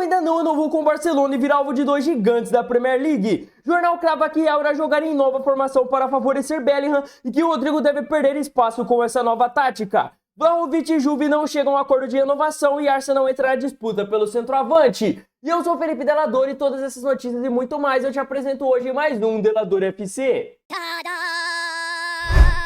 ainda não renovou com o Barcelona e virá alvo de dois gigantes da Premier League. Jornal crava que Real irá jogar em nova formação para favorecer Bellingham e que o Rodrigo deve perder espaço com essa nova tática. Vlahovic e Juve não chegam a acordo de renovação e Arsenal entra na disputa pelo centroavante. E eu sou o Felipe Delador e todas essas notícias e muito mais eu te apresento hoje em mais um Delador FC.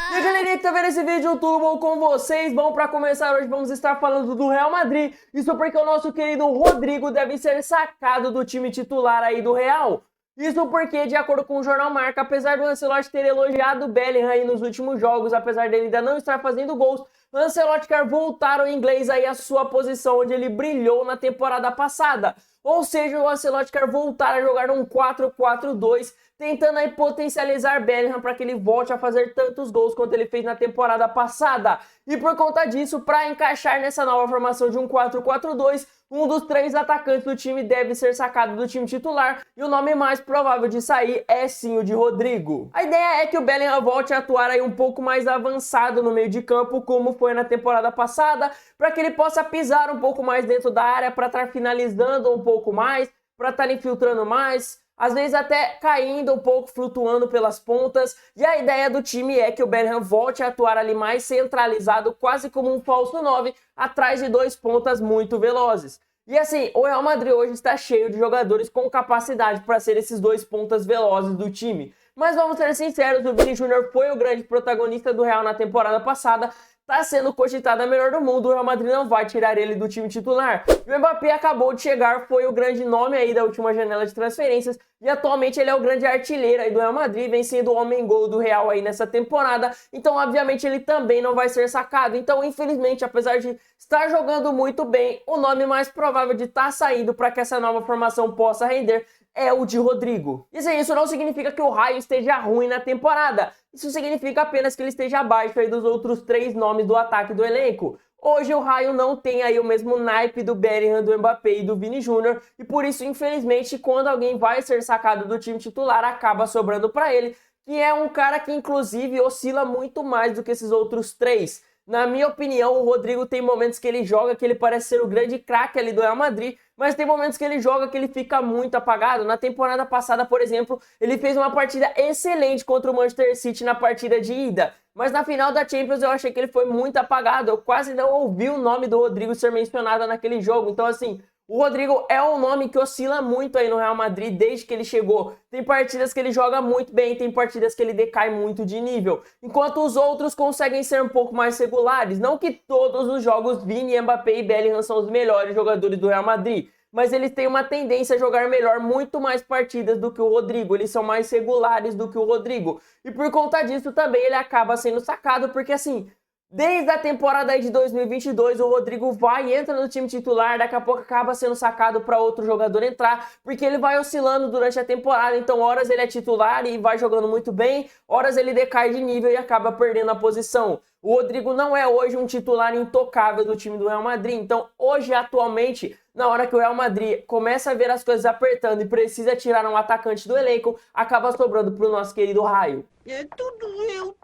E aí, galerinha que tá vendo esse vídeo, tudo bom com vocês? Bom, pra começar hoje vamos estar falando do Real Madrid. Isso porque o nosso querido Rodrigo deve ser sacado do time titular aí do Real. Isso porque, de acordo com o jornal Marca, apesar do Ancelotti ter elogiado o Bellingham aí nos últimos jogos, apesar dele ainda não estar fazendo gols, o Ancelotti quer voltar ao inglês aí à sua posição onde ele brilhou na temporada passada. Ou seja, o Ancelotti quer voltar a jogar um 4-4-2, tentando aí potencializar Bellingham para que ele volte a fazer tantos gols quanto ele fez na temporada passada. E por conta disso, para encaixar nessa nova formação de um 4-4-2, um dos três atacantes do time deve ser sacado do time titular e o nome mais provável de sair é sim o de Rodrigo. A ideia é que o Bellingham volte a atuar aí um pouco mais avançado no meio de campo, como foi na temporada passada, para que ele possa pisar um pouco mais dentro da área, para estar finalizando um pouco mais, para estar infiltrando mais, às vezes até caindo um pouco, flutuando pelas pontas. E a ideia do time é que o Bellingham volte a atuar ali mais centralizado, quase como um falso 9, atrás de dois pontas muito velozes. E assim, o Real Madrid hoje está cheio de jogadores com capacidade para ser esses dois pontas velozes do time. Mas vamos ser sinceros, o Vini Júnior foi o grande protagonista do Real na temporada passada, está sendo cogitado a melhor do mundo, o Real Madrid não vai tirar ele do time titular. E o Mbappé acabou de chegar, foi o grande nome aí da última janela de transferências e atualmente ele é o grande artilheiro aí do Real Madrid, vem sendo o homem-gol do Real aí nessa temporada, então obviamente ele também não vai ser sacado. Então infelizmente, apesar de estar jogando muito bem, o nome mais provável de estar saindo para que essa nova formação possa render é o de Rodrigo. Isso não significa que o Raio esteja ruim na temporada. Isso significa apenas que ele esteja abaixo aí dos outros três nomes do ataque do elenco. Hoje o Raio não tem aí o mesmo naipe do Bellingham, do Mbappé e do Vini Júnior e por isso, infelizmente, quando alguém vai ser sacado do time titular, acaba sobrando para ele, que é um cara que inclusive oscila muito mais do que esses outros três. Na minha opinião, o Rodrigo tem momentos que ele joga que ele parece ser o grande craque ali do Real Madrid, mas tem momentos que ele joga que ele fica muito apagado. Na temporada passada, por exemplo, ele fez uma partida excelente contra o Manchester City na partida de ida, mas na final da Champions eu achei que ele foi muito apagado, eu quase não ouvi o nome do Rodrigo ser mencionado naquele jogo. Então assim, o Rodrigo é um nome que oscila muito aí no Real Madrid desde que ele chegou. Tem partidas que ele joga muito bem, tem partidas que ele decai muito de nível, enquanto os outros conseguem ser um pouco mais regulares. Não que todos os jogos Vini, Mbappé e Bellingham são os melhores jogadores do Real Madrid, mas eles têm uma tendência a jogar melhor muito mais partidas do que o Rodrigo, eles são mais regulares do que o Rodrigo. E por conta disso também ele acaba sendo sacado, porque assim, desde a temporada aí de 2022, o Rodrigo vai e entra no time titular, daqui a pouco acaba sendo sacado para outro jogador entrar, porque ele vai oscilando durante a temporada, então horas ele é titular e vai jogando muito bem, horas ele decai de nível e acaba perdendo a posição. O Rodrigo não é hoje um titular intocável do time do Real Madrid, então hoje, atualmente, na hora que o Real Madrid começa a ver as coisas apertando e precisa tirar um atacante do elenco, acaba sobrando para o nosso querido Raio. É tudo eu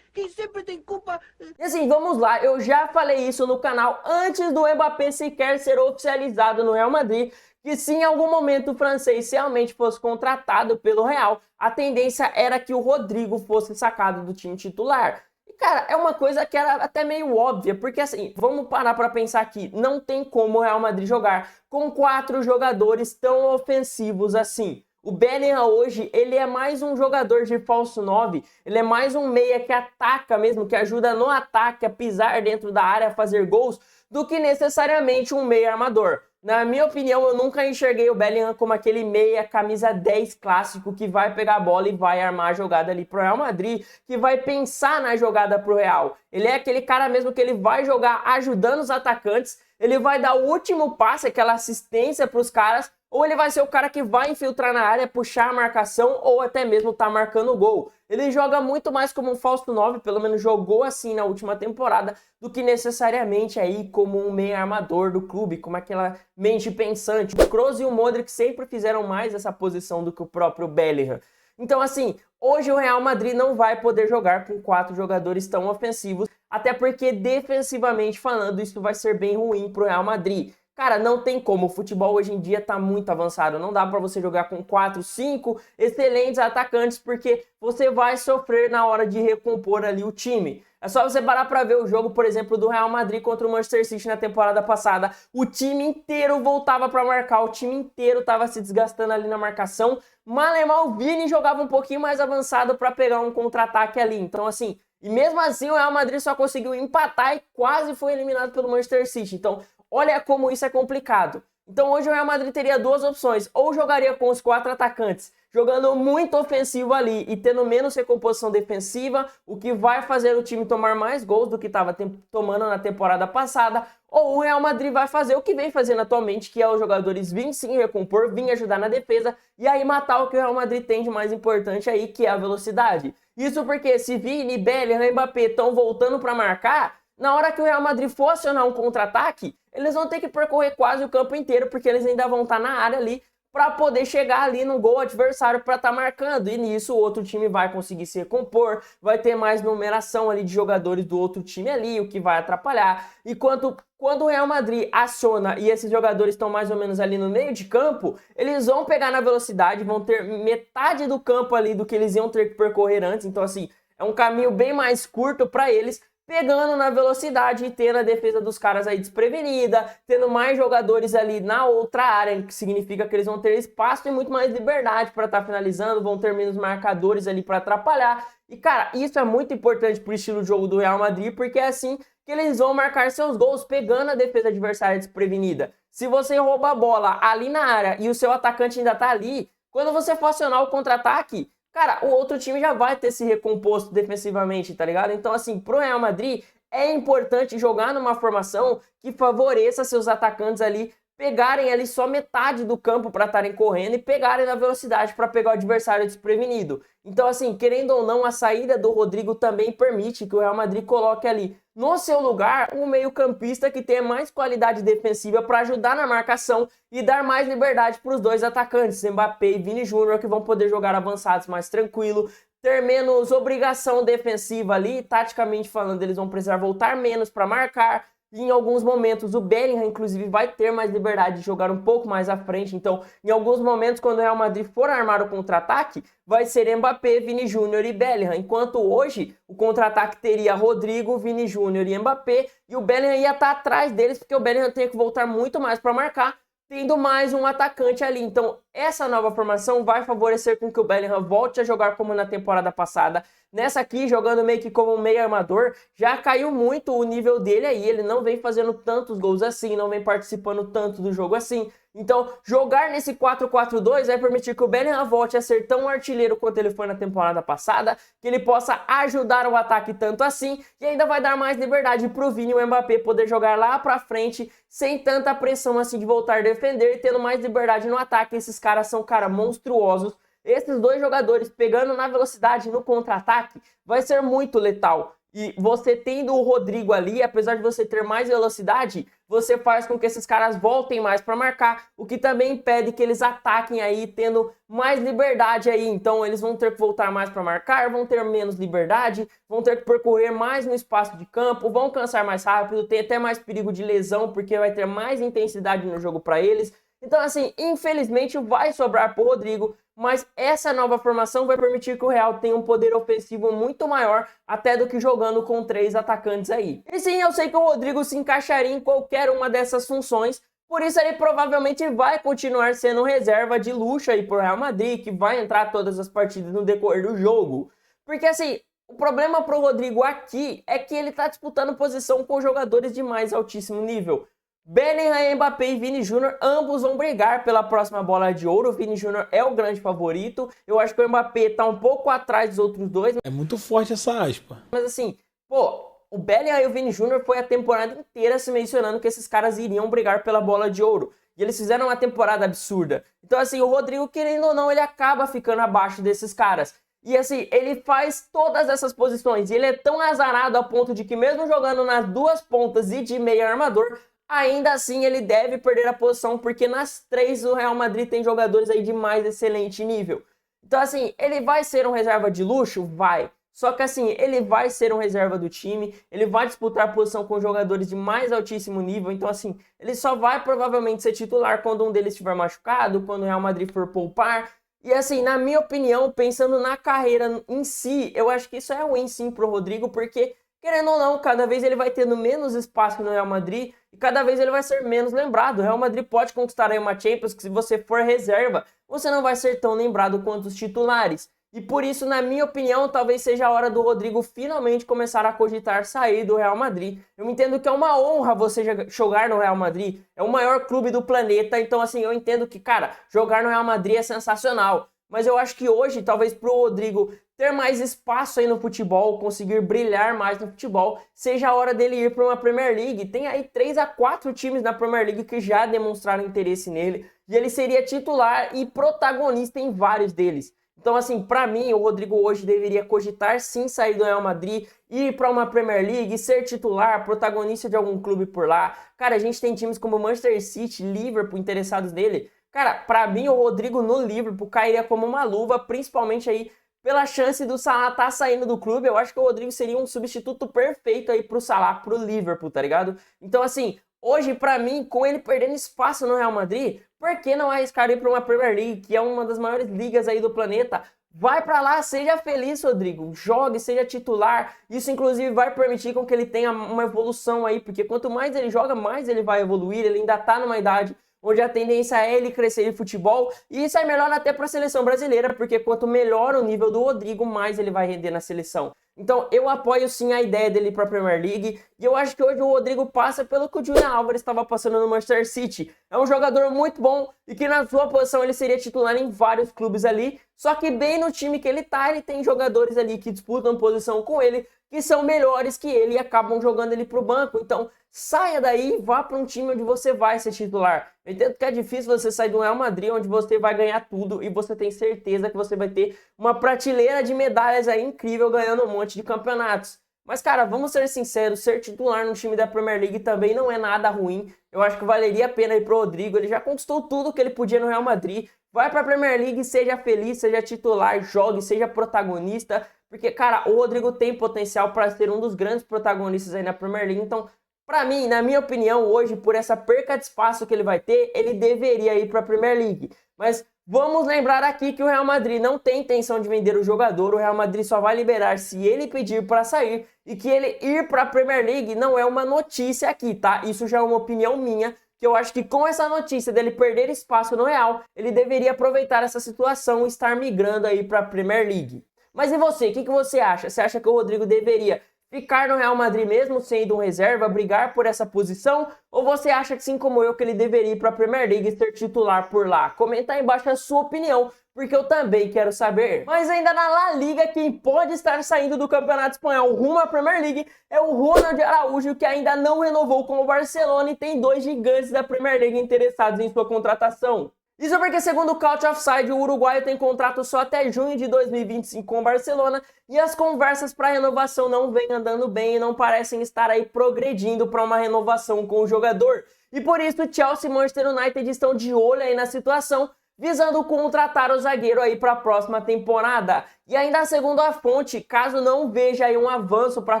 que sempre tem culpa. E assim, vamos lá, eu já falei isso no canal antes do Mbappé sequer ser oficializado no Real Madrid, que se em algum momento o francês realmente fosse contratado pelo Real, a tendência era que o Rodrigo fosse sacado do time titular. E cara, é uma coisa que era até meio óbvia, porque assim, vamos parar para pensar aqui, não tem como o Real Madrid jogar com 4 jogadores tão ofensivos assim. O Bellingham hoje, ele é mais um jogador de falso 9, ele é mais um meia que ataca mesmo, que ajuda no ataque a pisar dentro da área, a fazer gols, do que necessariamente um meia armador. Na minha opinião, eu nunca enxerguei o Bellingham como aquele meia camisa 10 clássico que vai pegar a bola e vai armar a jogada ali pro Real Madrid, que vai pensar na jogada pro Real. Ele é aquele cara mesmo que ele vai jogar ajudando os atacantes, ele vai dar o último passe, aquela assistência pros caras, ou ele vai ser o cara que vai infiltrar na área, puxar a marcação ou até mesmo tá marcando o gol. Ele joga muito mais como um falso 9, pelo menos jogou assim na última temporada, do que necessariamente aí como um meio armador do clube, como aquela mente pensante. O Kroos e o Modric sempre fizeram mais essa posição do que o próprio Bellingham. Então assim, hoje o Real Madrid não vai poder jogar com 4 jogadores tão ofensivos, até porque defensivamente falando isso vai ser bem ruim pro Real Madrid. Cara, não tem como, o futebol hoje em dia tá muito avançado, não dá pra você jogar com 4, 5 excelentes atacantes, porque você vai sofrer na hora de recompor ali o time. É só você parar pra ver o jogo, por exemplo, do Real Madrid contra o Manchester City na temporada passada. O time inteiro voltava pra marcar, o time inteiro tava se desgastando ali na marcação. Malemar, o Vini jogava um pouquinho mais avançado pra pegar um contra-ataque ali, então assim... E mesmo assim o Real Madrid só conseguiu empatar e quase foi eliminado pelo Manchester City. Então, olha como isso é complicado. Então hoje o Real Madrid teria duas opções. Ou jogaria com os 4 atacantes, jogando muito ofensivo ali e tendo menos recomposição defensiva, o que vai fazer o time tomar mais gols do que estava tomando na temporada passada. Ou o Real Madrid vai fazer o que vem fazendo atualmente, que é os jogadores virem sim recompor, virem ajudar na defesa e aí matar o que o Real Madrid tem de mais importante aí, que é a velocidade. Isso porque se Vini, Bellingham e Mbappé estão voltando para marcar, na hora que o Real Madrid for acionar um contra-ataque, eles vão ter que percorrer quase o campo inteiro, porque eles ainda vão estar na área ali para poder chegar ali no gol adversário para estar marcando. E nisso o outro time vai conseguir se recompor, vai ter mais numeração ali de jogadores do outro time ali, o que vai atrapalhar. E quando o Real Madrid aciona e esses jogadores estão mais ou menos ali no meio de campo, eles vão pegar na velocidade, vão ter metade do campo ali do que eles iam ter que percorrer antes. Então assim, é um caminho bem mais curto para eles, pegando na velocidade e tendo a defesa dos caras aí desprevenida, tendo mais jogadores ali na outra área, que significa que eles vão ter espaço e muito mais liberdade para estar finalizando, vão ter menos marcadores ali para atrapalhar. E cara, isso é muito importante pro estilo de jogo do Real Madrid, porque é assim que eles vão marcar seus gols, pegando a defesa adversária desprevenida. Se você rouba a bola ali na área e o seu atacante ainda tá ali, quando você for acionar o contra-ataque, cara, o outro time já vai ter se recomposto defensivamente, tá ligado? Então, assim, pro Real Madrid é importante jogar numa formação que favoreça seus atacantes ali pegarem ali só metade do campo para estarem correndo e pegarem na velocidade para pegar o adversário desprevenido. Então, assim, querendo ou não, a saída do Rodrigo também permite que o Real Madrid coloque ali no seu lugar um meio-campista que tenha mais qualidade defensiva para ajudar na marcação e dar mais liberdade para os dois atacantes, Mbappé e Vini Júnior, que vão poder jogar avançados mais tranquilo, ter menos obrigação defensiva ali, taticamente falando, eles vão precisar voltar menos para marcar. E em alguns momentos o Bellingham, inclusive, vai ter mais liberdade de jogar um pouco mais à frente. Então, em alguns momentos, quando o Real Madrid for armar o contra-ataque, vai ser Mbappé, Vini Júnior e Bellingham. Enquanto hoje, o contra-ataque teria Rodrigo, Vini Júnior e Mbappé. E o Bellingham ia estar atrás deles, porque o Bellingham tem que voltar muito mais para marcar, tendo mais um atacante ali. Então, essa nova formação vai favorecer com que o Bellingham volte a jogar como na temporada passada. Nessa aqui, jogando meio que como um meio armador, já caiu muito o nível dele aí. Ele não vem fazendo tantos gols assim, não vem participando tanto do jogo assim. Então, jogar nesse 4-4-2 vai permitir que o Bellingham volte a ser tão artilheiro quanto ele foi na temporada passada, que ele possa ajudar o ataque tanto assim, e ainda vai dar mais liberdade pro Vini e o Mbappé poder jogar lá pra frente, sem tanta pressão assim de voltar a defender, e tendo mais liberdade no ataque. Esses caras são, cara, monstruosos. Esses dois jogadores pegando na velocidade no contra-ataque vai ser muito letal. E você tendo o Rodrigo ali, apesar de você ter mais velocidade, você faz com que esses caras voltem mais para marcar, o que também impede que eles ataquem aí, tendo mais liberdade aí. Então eles vão ter que voltar mais para marcar, vão ter menos liberdade, vão ter que percorrer mais no espaço de campo, vão cansar mais rápido, tem até mais perigo de lesão, porque vai ter mais intensidade no jogo para eles. Então, assim, infelizmente vai sobrar pro Rodrigo, mas essa nova formação vai permitir que o Real tenha um poder ofensivo muito maior até do que jogando com 3 atacantes aí. E sim, eu sei que o Rodrigo se encaixaria em qualquer uma dessas funções, por isso ele provavelmente vai continuar sendo reserva de luxo aí pro Real Madrid, que vai entrar todas as partidas no decorrer do jogo. Porque assim, o problema pro Rodrigo aqui é que ele tá disputando posição com jogadores de mais altíssimo nível. Bellingham, Mbappé e Vini Júnior, ambos vão brigar pela próxima bola de ouro. O Vini Júnior é o grande favorito. Eu acho que o Mbappé tá um pouco atrás dos outros dois. É muito forte essa aspa. Mas assim, pô, o Bellingham e o Vini Júnior foi a temporada inteira se mencionando que esses caras iriam brigar pela bola de ouro. E eles fizeram uma temporada absurda. Então assim, o Rodrigo, querendo ou não, ele acaba ficando abaixo desses caras. E assim, ele faz todas essas posições. E ele é tão azarado a ponto de que mesmo jogando nas duas pontas e de meio armador, ainda assim ele deve perder a posição, porque nas 3 o Real Madrid tem jogadores aí de mais excelente nível. Então assim, ele vai ser um reserva de luxo? Vai. Só que assim, ele vai ser um reserva do time, ele vai disputar a posição com jogadores de mais altíssimo nível, então assim, ele só vai provavelmente ser titular quando um deles estiver machucado, quando o Real Madrid for poupar. E assim, na minha opinião, pensando na carreira em si, eu acho que isso é ruim sim pro Rodrigo, porque querendo ou não, cada vez ele vai tendo menos espaço no Real Madrid e cada vez ele vai ser menos lembrado. O Real Madrid pode conquistar aí uma Champions que se você for reserva, você não vai ser tão lembrado quanto os titulares. E por isso, na minha opinião, talvez seja a hora do Rodrigo finalmente começar a cogitar sair do Real Madrid. Eu entendo que é uma honra você jogar no Real Madrid, é o maior clube do planeta, então assim, eu entendo que, cara, jogar no Real Madrid é sensacional. Mas eu acho que hoje, talvez pro Rodrigo ter mais espaço aí no futebol, conseguir brilhar mais no futebol, seja a hora dele ir para uma Premier League. Tem aí 3 a 4 times na Premier League que já demonstraram interesse nele, e ele seria titular e protagonista em vários deles. Então, assim, para mim, o Rodrigo hoje deveria cogitar sim sair do Real Madrid, ir para uma Premier League, ser titular, protagonista de algum clube por lá. Cara, a gente tem times como Manchester City, Liverpool interessados nele. Cara, para mim, o Rodrigo no Liverpool cairia como uma luva, principalmente aí pela chance do Salah estar saindo do clube. Eu acho que o Rodrigo seria um substituto perfeito aí pro Salah, pro Liverpool, tá ligado? Então, assim, hoje, para mim, com ele perdendo espaço no Real Madrid, por que não arriscar ir para uma Premier League, que é uma das maiores ligas aí do planeta? Vai para lá, seja feliz, Rodrigo. Jogue, seja titular. Isso, inclusive, vai permitir com que ele tenha uma evolução aí, porque quanto mais ele joga, mais ele vai evoluir. Ele ainda tá numa idade onde a tendência é ele crescer em futebol, e isso é melhor até para a seleção brasileira, porque quanto melhor o nível do Rodrigo, mais ele vai render na seleção. Então eu apoio sim a ideia dele para a Premier League, e eu acho que hoje o Rodrigo passa pelo que o Julian Álvares estava passando no Manchester City. É um jogador muito bom, e que na sua posição ele seria titular em vários clubes ali, só que bem no time que ele tá, ele tem jogadores ali que disputam posição com ele, que são melhores que ele e acabam jogando ele pro banco. Então saia daí e vá para um time onde você vai ser titular. Eu entendo que é difícil você sair do Real Madrid, onde você vai ganhar tudo e você tem certeza que você vai ter uma prateleira de medalhas aí incrível ganhando um monte de campeonatos. Mas, cara, vamos ser sinceros, ser titular no time da Premier League também não é nada ruim. Eu acho que valeria a pena ir pro Rodrigo, ele já conquistou tudo que ele podia no Real Madrid. Vai pra Premier League, seja feliz, seja titular, jogue, seja protagonista. Porque, cara, o Rodrigo tem potencial para ser um dos grandes protagonistas aí na Premier League, então para mim, na minha opinião, hoje, por essa perca de espaço que ele vai ter, ele deveria ir para a Premier League. Mas vamos lembrar aqui que o Real Madrid não tem intenção de vender o jogador, o Real Madrid só vai liberar se ele pedir para sair, e que ele ir para a Premier League não é uma notícia aqui, tá? Isso já é uma opinião minha, que eu acho que com essa notícia dele perder espaço no Real, ele deveria aproveitar essa situação e estar migrando aí para a Premier League. Mas e você? O que você acha? Você acha que o Rodrigo deveria ficar no Real Madrid mesmo sendo um reserva, brigar por essa posição? Ou você acha que, assim como eu, que ele deveria ir para a Premier League e ser titular por lá? Comenta aí embaixo a sua opinião, porque eu também quero saber. Mas ainda na La Liga, quem pode estar saindo do Campeonato Espanhol rumo à Premier League é o Ronald Araújo, que ainda não renovou com o Barcelona e tem 2 gigantes da Premier League interessados em sua contratação. Isso porque, segundo o Couch Offside, o uruguaio tem contrato só até junho de 2025 com o Barcelona e as conversas para renovação não vêm andando bem e não parecem estar aí progredindo para uma renovação com o jogador. E por isso, Chelsea e Manchester United estão de olho aí na situação, visando contratar o zagueiro aí para a próxima temporada. E ainda segundo a fonte, caso não veja aí um avanço para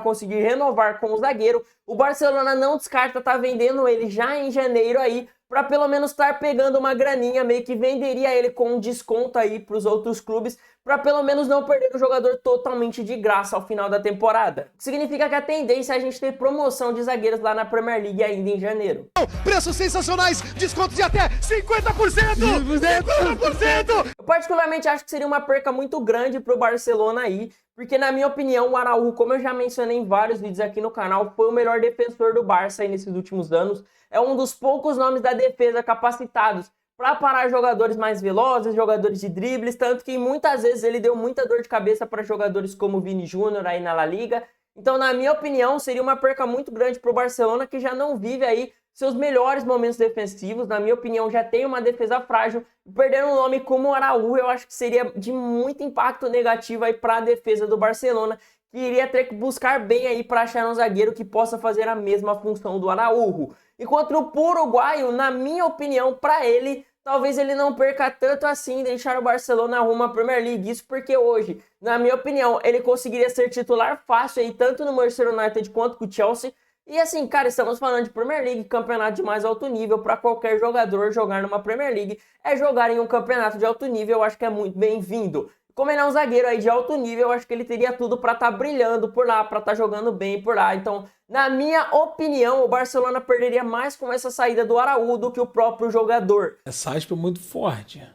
conseguir renovar com o zagueiro, o Barcelona não descarta estar vendendo ele já em janeiro aí, para pelo menos estar pegando uma graninha, meio que venderia ele com um desconto aí para os outros clubes, para pelo menos não perder o jogador totalmente de graça ao final da temporada. O que significa que a tendência é a gente ter promoção de zagueiros lá na Premier League ainda em janeiro. Preços sensacionais, desconto de até 50%! 50%! Eu particularmente acho que seria uma perca muito grande para o Barcelona aí, porque na minha opinião o Araújo, como eu já mencionei em vários vídeos aqui no canal, foi o melhor defensor do Barça aí nesses últimos anos. É um dos poucos nomes da defesa capacitados para parar jogadores mais velozes, jogadores de dribles, tanto que muitas vezes ele deu muita dor de cabeça para jogadores como o Vini Júnior aí na La Liga. Então, na minha opinião, seria uma perca muito grande para o Barcelona, que já não vive aí seus melhores momentos defensivos. Na minha opinião, já tem uma defesa frágil. Perder um nome como o Araújo, eu acho que seria de muito impacto negativo aí para a defesa do Barcelona, que iria ter que buscar bem aí para achar um zagueiro que possa fazer a mesma função do Araújo. Enquanto o uruguaio, na minha opinião, para ele, talvez ele não perca tanto assim em deixar o Barcelona rumo à Premier League. Isso porque hoje, na minha opinião, ele conseguiria ser titular fácil aí, tanto no Manchester United quanto com o Chelsea. E assim, cara, estamos falando de Premier League, campeonato de mais alto nível. Para qualquer jogador jogar numa Premier League é jogar em um campeonato de alto nível, eu acho que é muito bem-vindo. Como ele é um zagueiro aí de alto nível, eu acho que ele teria tudo para estar brilhando por lá, para estar jogando bem por lá. Então, na minha opinião, o Barcelona perderia mais com essa saída do Araújo do que o próprio jogador. Essa aspa é muito forte.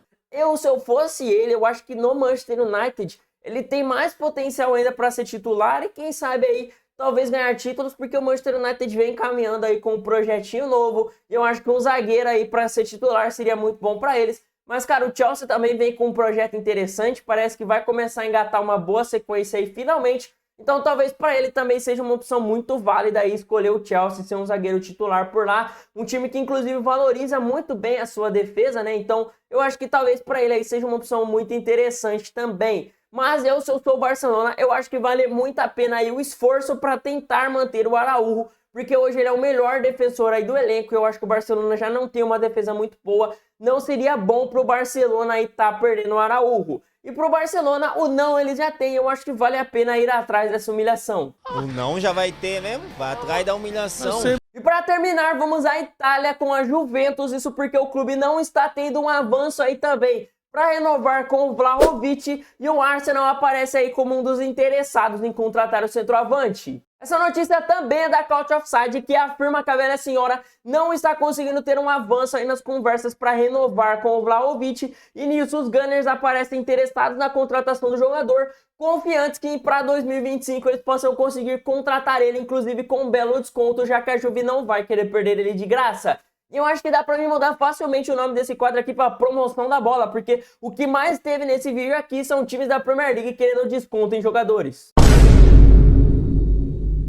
Se eu fosse ele, eu acho que no Manchester United ele tem mais potencial ainda para ser titular e quem sabe aí talvez ganhar títulos, porque o Manchester United vem caminhando aí com um projetinho novo. E eu acho que um zagueiro aí para ser titular seria muito bom para eles. Mas, cara, o Chelsea também vem com um projeto interessante, parece que vai começar a engatar uma boa sequência aí finalmente. Então, talvez para ele também seja uma opção muito válida aí escolher o Chelsea, ser um zagueiro titular por lá. Um time que, inclusive, valoriza muito bem a sua defesa, né? Então, eu acho que talvez para ele aí seja uma opção muito interessante também. Mas se eu sou o Barcelona, eu acho que vale muito a pena aí o esforço para tentar manter o Araújo, porque hoje ele é o melhor defensor aí do elenco. Eu acho que o Barcelona já não tem uma defesa muito boa. Não seria bom pro Barcelona aí tá perdendo o Araújo. E pro Barcelona, o não ele já tem. Eu acho que vale a pena ir atrás dessa humilhação. O não já vai ter mesmo? Vai atrás da humilhação. E para terminar, vamos à Itália com a Juventus. Isso porque o clube não está tendo um avanço aí também para renovar com o Vlahovic, e o Arsenal aparece aí como um dos interessados em contratar o centroavante. Essa notícia também é da Couch Offside, que afirma que a velha senhora não está conseguindo ter um avanço aí nas conversas para renovar com o Vlahovic, e nisso os Gunners aparecem interessados na contratação do jogador, confiantes que para 2025 eles possam conseguir contratar ele, inclusive com um belo desconto, já que a Juve não vai querer perder ele de graça. E eu acho que dá pra mim mudar facilmente o nome desse quadro aqui pra promoção da bola, porque o que mais teve nesse vídeo aqui são times da Premier League querendo desconto em jogadores.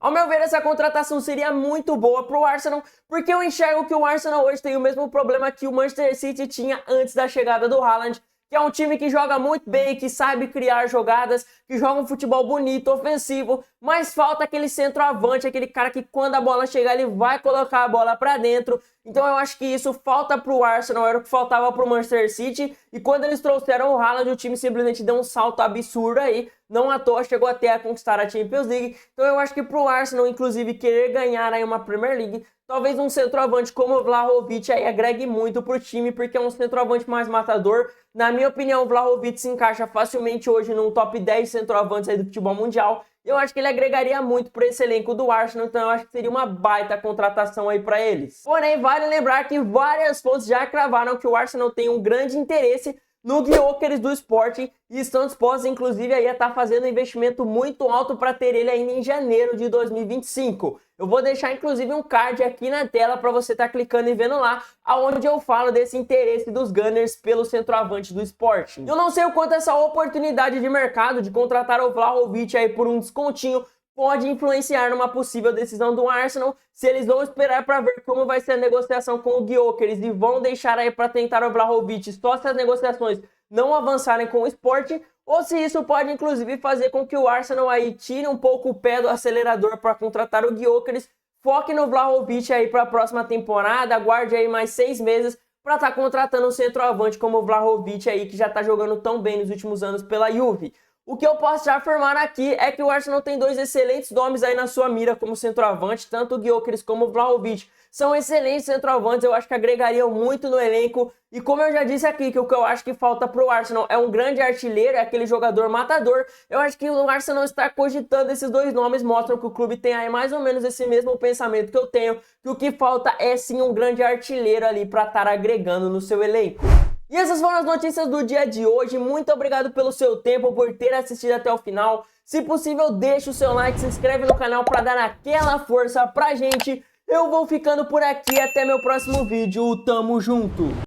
Ao meu ver, essa contratação seria muito boa pro Arsenal, porque eu enxergo que o Arsenal hoje tem o mesmo problema que o Manchester City tinha antes da chegada do Haaland, que é um time que joga muito bem, que sabe criar jogadas, que joga um futebol bonito, ofensivo, mas falta aquele centroavante, aquele cara que quando a bola chegar ele vai colocar a bola pra dentro. Então eu acho que isso falta pro Arsenal, era o que faltava pro Manchester City, e quando eles trouxeram o Haaland, o time simplesmente deu um salto absurdo aí, não à toa chegou até a conquistar a Champions League. Então eu acho que pro Arsenal, inclusive, querer ganhar aí uma Premier League, talvez um centroavante como o Vlahovic aí agregue muito pro time, porque é um centroavante mais matador. Na minha opinião, o Vlahovic se encaixa facilmente hoje num top 10 centroavantes aí do futebol mundial. Eu acho que ele agregaria muito para esse elenco do Arsenal, então eu acho que seria uma baita contratação aí para eles. Porém, vale lembrar que várias fontes já cravaram que o Arsenal tem um grande interesse no Gyökeres do Sporting e estão dispostos, inclusive, aí a estar fazendo um investimento muito alto para ter ele ainda em janeiro de 2025. Eu vou deixar, inclusive, um card aqui na tela para você estar clicando e vendo lá, aonde eu falo desse interesse dos Gunners pelo centroavante do Sporting. Eu não sei o quanto essa oportunidade de mercado de contratar o Vlahovic aí por um descontinho pode influenciar numa possível decisão do Arsenal, se eles vão esperar para ver como vai ser a negociação com o Gyökeres e vão deixar aí para tentar o Vlahovic só se as negociações não avançarem com o Sporting, ou se isso pode inclusive fazer com que o Arsenal aí tire um pouco o pé do acelerador para contratar o Gyökeres, foque no Vlahovic aí para a próxima temporada, aguarde aí mais 6 meses para estar contratando um centroavante como o Vlahovic aí, que já está jogando tão bem nos últimos anos pela Juve. O que eu posso te afirmar aqui é que o Arsenal tem dois excelentes nomes aí na sua mira como centroavante, tanto o Gyökeres como o Vlahovic. São excelentes centroavantes, eu acho que agregariam muito no elenco. E como eu já disse aqui, que o que eu acho que falta pro Arsenal é um grande artilheiro, é aquele jogador matador. Eu acho que o Arsenal está cogitando esses dois nomes, mostram que o clube tem aí mais ou menos esse mesmo pensamento que eu tenho, que o que falta é sim um grande artilheiro ali para estar agregando no seu elenco. E essas foram as notícias do dia de hoje. Muito obrigado pelo seu tempo, por ter assistido até o final. Se possível, deixa o seu like, se inscreve no canal para dar aquela força pra gente. Eu vou ficando por aqui, até meu próximo vídeo. Tamo junto!